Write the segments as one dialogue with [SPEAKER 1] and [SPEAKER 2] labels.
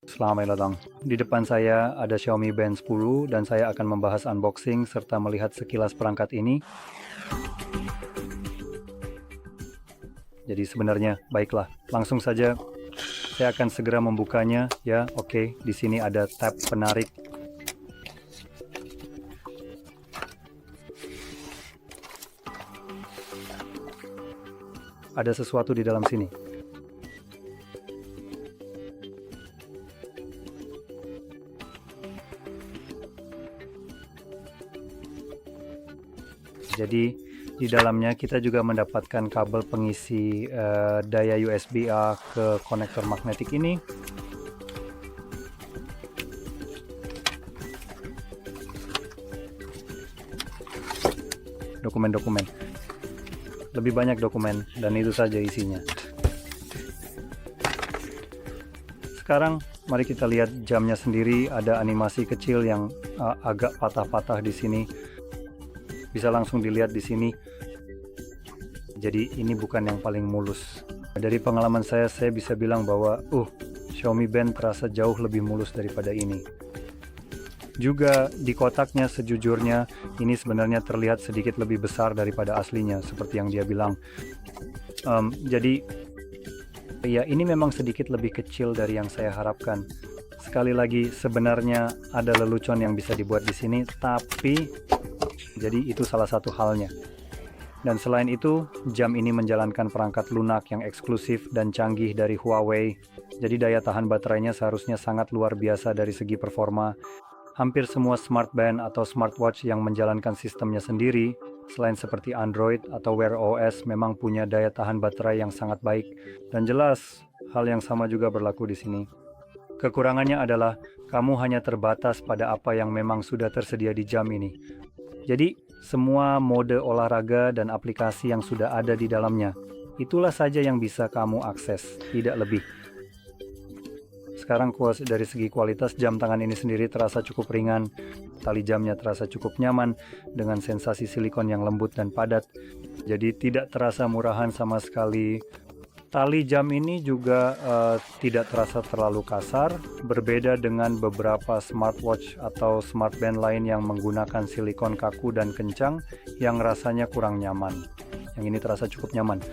[SPEAKER 1] Selamat datang. Di depan saya ada Xiaomi Band 10 dan saya akan membahas unboxing serta melihat sekilas perangkat ini. Jadi sebenarnya baiklah, langsung saja saya akan segera membukanya ya. Oke, di sini ada tab penarik. Ada sesuatu di dalam sini. Jadi di dalamnya kita juga mendapatkan kabel pengisi daya USB-A ke konektor magnetik ini. Dokumen-dokumen. Lebih banyak dokumen dan itu saja isinya. Sekarang mari kita lihat jamnya sendiri. Ada animasi kecil yang agak patah-patah di sini. Bisa langsung dilihat di sini. Jadi ini bukan yang paling mulus. Dari pengalaman saya bisa bilang bahwa Xiaomi Band terasa jauh lebih mulus daripada ini. Juga di kotaknya sejujurnya ini sebenarnya terlihat sedikit lebih besar daripada aslinya seperti yang dia bilang. Jadi ya ini memang sedikit lebih kecil dari yang saya harapkan. Sekali lagi sebenarnya ada lelucon yang bisa dibuat di sini, tapi jadi itu salah satu halnya. Dan selain itu, jam ini menjalankan perangkat lunak yang eksklusif dan canggih dari Huawei. Jadi daya tahan baterainya seharusnya sangat luar biasa dari segi performa. Hampir semua smartband atau smartwatch yang menjalankan sistemnya sendiri, selain seperti Android atau Wear OS, memang punya daya tahan baterai yang sangat baik. Dan jelas, hal yang sama juga berlaku di sini. Kekurangannya adalah kamu hanya terbatas pada apa yang memang sudah tersedia di jam ini. Jadi, semua mode olahraga dan aplikasi yang sudah ada di dalamnya, itulah saja yang bisa kamu akses, tidak lebih. Sekarang dari segi kualitas, jam tangan ini sendiri terasa cukup ringan. Tali jamnya terasa cukup nyaman dengan sensasi silikon yang lembut dan padat. Jadi tidak terasa murahan sama sekali. Tali jam ini juga tidak terasa terlalu kasar, berbeda dengan beberapa smartwatch atau smartband lain yang menggunakan silikon kaku dan kencang yang rasanya kurang nyaman. Yang ini terasa cukup nyaman.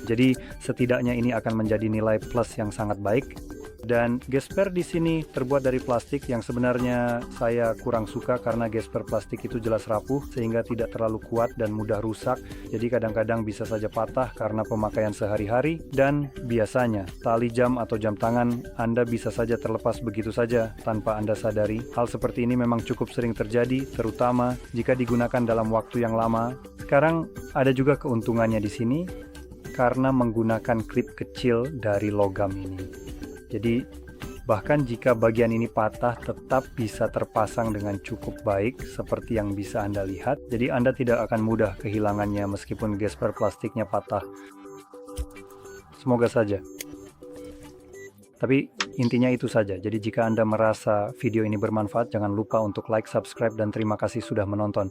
[SPEAKER 1] Jadi setidaknya ini akan menjadi nilai plus yang sangat baik. Dan gesper di sini terbuat dari plastik yang sebenarnya saya kurang suka karena gesper plastik itu jelas rapuh sehingga tidak terlalu kuat dan mudah rusak. Jadi kadang-kadang bisa saja patah karena pemakaian sehari-hari. Dan biasanya tali jam atau jam tangan Anda bisa saja terlepas begitu saja tanpa Anda sadari. Hal seperti ini memang cukup sering terjadi, terutama jika digunakan dalam waktu yang lama. Sekarang ada juga keuntungannya di sini karena menggunakan klip kecil dari logam ini. Jadi bahkan jika bagian ini patah tetap bisa terpasang dengan cukup baik seperti yang bisa Anda lihat. Jadi Anda tidak akan mudah kehilangannya meskipun gesper plastiknya patah. Semoga saja. Tapi intinya itu saja. Jadi jika Anda merasa video ini bermanfaat, jangan lupa untuk like, subscribe, dan terima kasih sudah menonton.